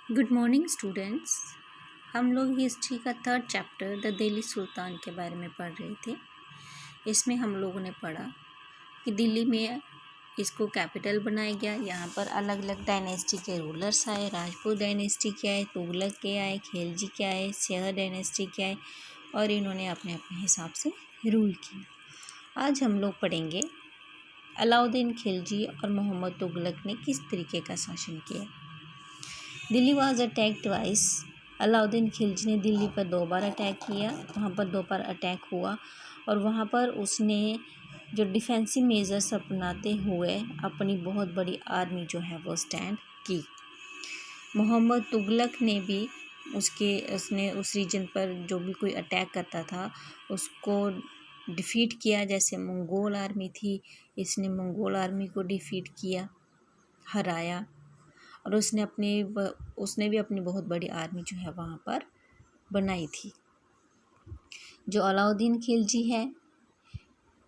Good morning students. हम लोग history का थर्ड चैप्टर द दिल्ली सुल्तान के बारे में पढ़ रहे थे। इसमें हम लोगों ने पढ़ा कि दिल्ली में इसको कैपिटल बनाया गया। यहाँ पर अलग अलग डायनेस्टी के रूलर्स आए। राजपूत डायनेस्टी के आए, तुगलक के आए, खिलजी के आए, सिंह डायनेस्टी के आए और इन्होंने अपने अपने हिसाब से रूल किया। आज हम लोग पढ़ेंगे अलाउद्दीन खिलजी और मोहम्मद तुगलक ने किस तरीके का शासन किया। Delhi was attack twice. Alauddin Khilji ने दिल्ली पर 2 बार अटैक किया। वहाँ पर 2 बार अटैक हुआ और वहाँ पर उसने जो डिफेंसिव मेजर्स अपनाते हुए अपनी बहुत बड़ी आर्मी जो है वो स्टैंड की। मोहम्मद तुगलक ने भी उसने उस रीजन पर जो भी कोई अटैक करता था उसको डिफीट किया। जैसे मंगोल आर्मी थी, इसने मंगोल आर्मी को डिफीट किया, हराया और उसने भी अपनी बहुत बड़ी आर्मी जो है वहाँ पर बनाई थी। जो अलाउद्दीन खिलजी है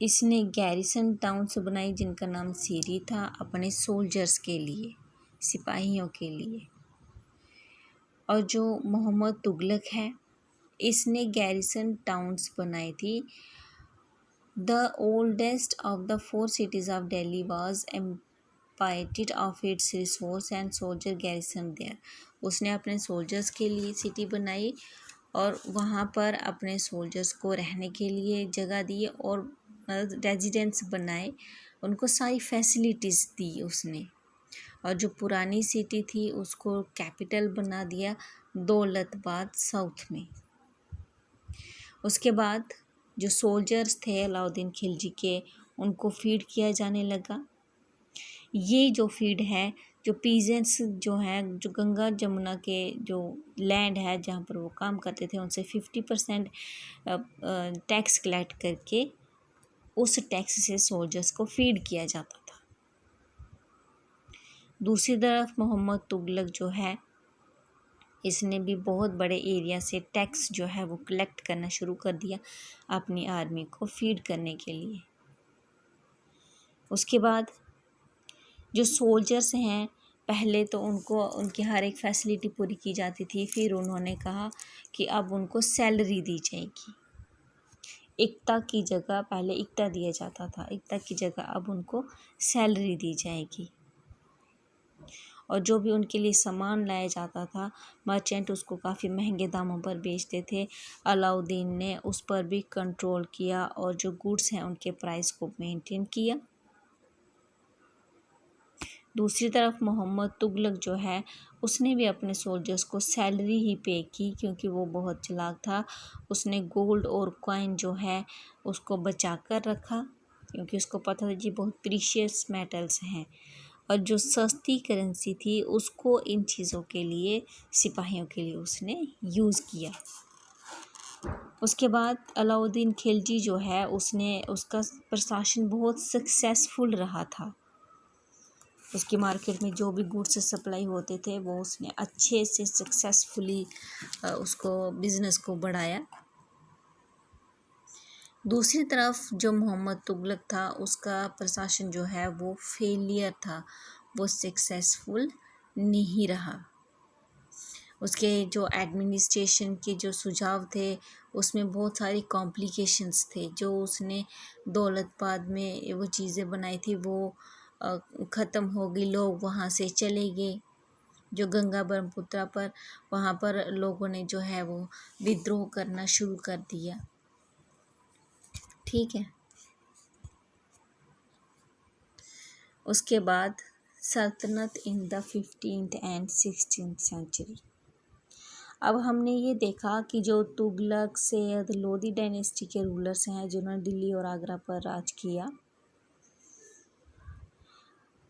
इसने गैरिसन टाउन्स बनाई जिनका नाम सीरी था, अपने सोल्जर्स के लिए, सिपाहियों के लिए। और जो मोहम्मद तुगलक है इसने गैरिसन टाउन्स बनाई थी। The oldest of the 4 cities of Delhi was emptied of its resource and soldier garrison there. उसने अपने सोल्जर्स के लिए सिटी बनाई और वहाँ पर अपने सोल्जर्स को रहने के लिए जगह दी और रेजिडेंट्स बनाए, उनको सारी फैसिलिटीज़ दी उसने। और जो पुरानी सिटी थी उसको कैपिटल बना दिया दौलताबाद साउथ में। उसके बाद जो सोल्जर्स थे अलाउद्दीन खिलजी के उनको फीड किया जाने लगा। ये जो फीड है, जो पीजेंट्स जो हैं, जो गंगा जमुना के जो लैंड है जहाँ पर वो काम करते थे उनसे 50% टैक्स कलेक्ट करके उस टैक्स से सोल्जर्स को फीड किया जाता था। दूसरी तरफ मोहम्मद तुगलक जो है इसने भी बहुत बड़े एरिया से टैक्स जो है वो कलेक्ट करना शुरू कर दिया अपनी आर्मी को फीड करने के लिए। उसके बाद जो सोल्जर्स हैं पहले तो उनको उनकी हर एक फैसिलिटी पूरी की जाती थी, फिर उन्होंने कहा कि अब उनको सैलरी दी जाएगी। इक्ता की जगह पहले इक्ता दिया जाता था, इक्ता की जगह अब उनको सैलरी दी जाएगी। और जो भी उनके लिए सामान लाया जाता था मर्चेंट उसको काफ़ी महंगे दामों पर बेचते थे। अलाउद्दीन ने उस पर भी कंट्रोल किया और जो गुड्स हैं उनके प्राइस को मेंटेन किया। दूसरी तरफ मोहम्मद तुगलक जो है उसने भी अपने सोल्जर्स को सैलरी ही पे की क्योंकि वो बहुत चालाक था। उसने गोल्ड और कॉइन जो है उसको बचा कर रखा क्योंकि उसको पता था जी बहुत प्रीशियस मेटल्स हैं। और जो सस्ती करेंसी थी उसको इन चीज़ों के लिए, सिपाहियों के लिए उसने यूज़ किया। उसके बाद अलाउद्दीन खिलजी जो है उसका प्रशासन बहुत सक्सेसफुल रहा था। उसकी मार्केट में जो भी गुड्स सप्लाई होते थे वो उसने अच्छे से सक्सेसफुली उसको बिज़नेस को बढ़ाया। दूसरी तरफ जो मोहम्मद तुगलक था उसका प्रशासन जो है वो फेलियर था, वो सक्सेसफुल नहीं रहा। उसके जो एडमिनिस्ट्रेशन के जो सुझाव थे उसमें बहुत सारी कॉम्प्लिकेशंस थे। जो उसने दौलताबाद में वो चीज़ें बनाई थी वो ख़त्म हो गई, लोग वहाँ से चले गए। जो गंगा ब्रह्मपुत्रा पर वहाँ पर लोगों ने जो है वो विद्रोह करना शुरू कर दिया। ठीक है। उसके बाद सल्तनत in the 15th and 16th century. अब हमने ये देखा कि जो तुगलक, सैयद, लोदी डायनेस्टी के रूलर्स हैं जिन्होंने दिल्ली और आगरा पर राज किया।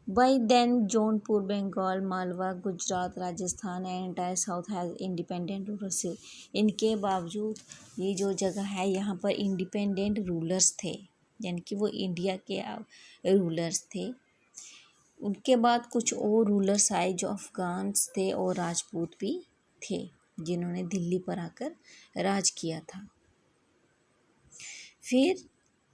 By then Jaunpur, Bengal, Malwa, Gujarat, Rajasthan and entire south has independent rulers. इनके बावजूद ये जो जगह है यहाँ पर इंडिपेंडेंट रूलर्स थे, यानी कि वो इंडिया के रूलर्स थे। उनके बाद कुछ और रूलर्स आए जो अफ़गान्स थे और राजपूत भी थे जिन्होंने दिल्ली पर आकर राज किया था। फिर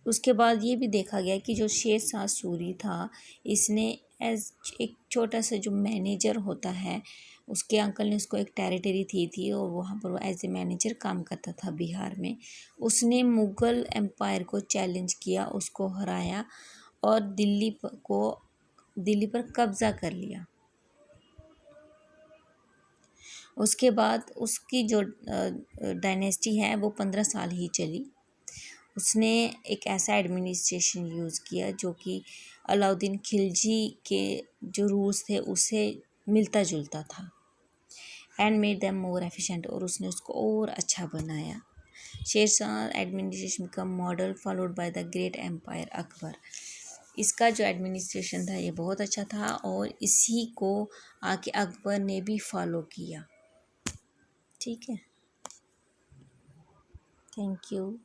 उसके बाद ये भी देखा गया कि जो शेर शाह सूरी था इसने एज एक छोटा सा जो मैनेजर होता है, उसके अंकल ने उसको एक टेरिटरी दी थी और वहाँ पर वो एज ए मैनेजर काम करता था बिहार में। उसने मुग़ल एम्पायर को चैलेंज किया, उसको हराया और दिल्ली पर कब्ज़ा कर लिया। उसके बाद उसकी जो डायनेस्टी है वो 15 साल ही चली। उसने एक ऐसा एडमिनिस्ट्रेशन यूज़ किया जो कि अलाउद्दीन खिलजी के जो रूल्स थे उससे मिलता जुलता था, and made them more efficient, और उसने उसको और अच्छा बनाया। शेरशाह एडमिनिस्ट्रेशन का model followed by the great empire Akbar. इसका जो एडमिनिस्ट्रेशन था ये बहुत अच्छा था और इसी को आके अकबर ने भी फॉलो किया। ठीक है, थैंक यू।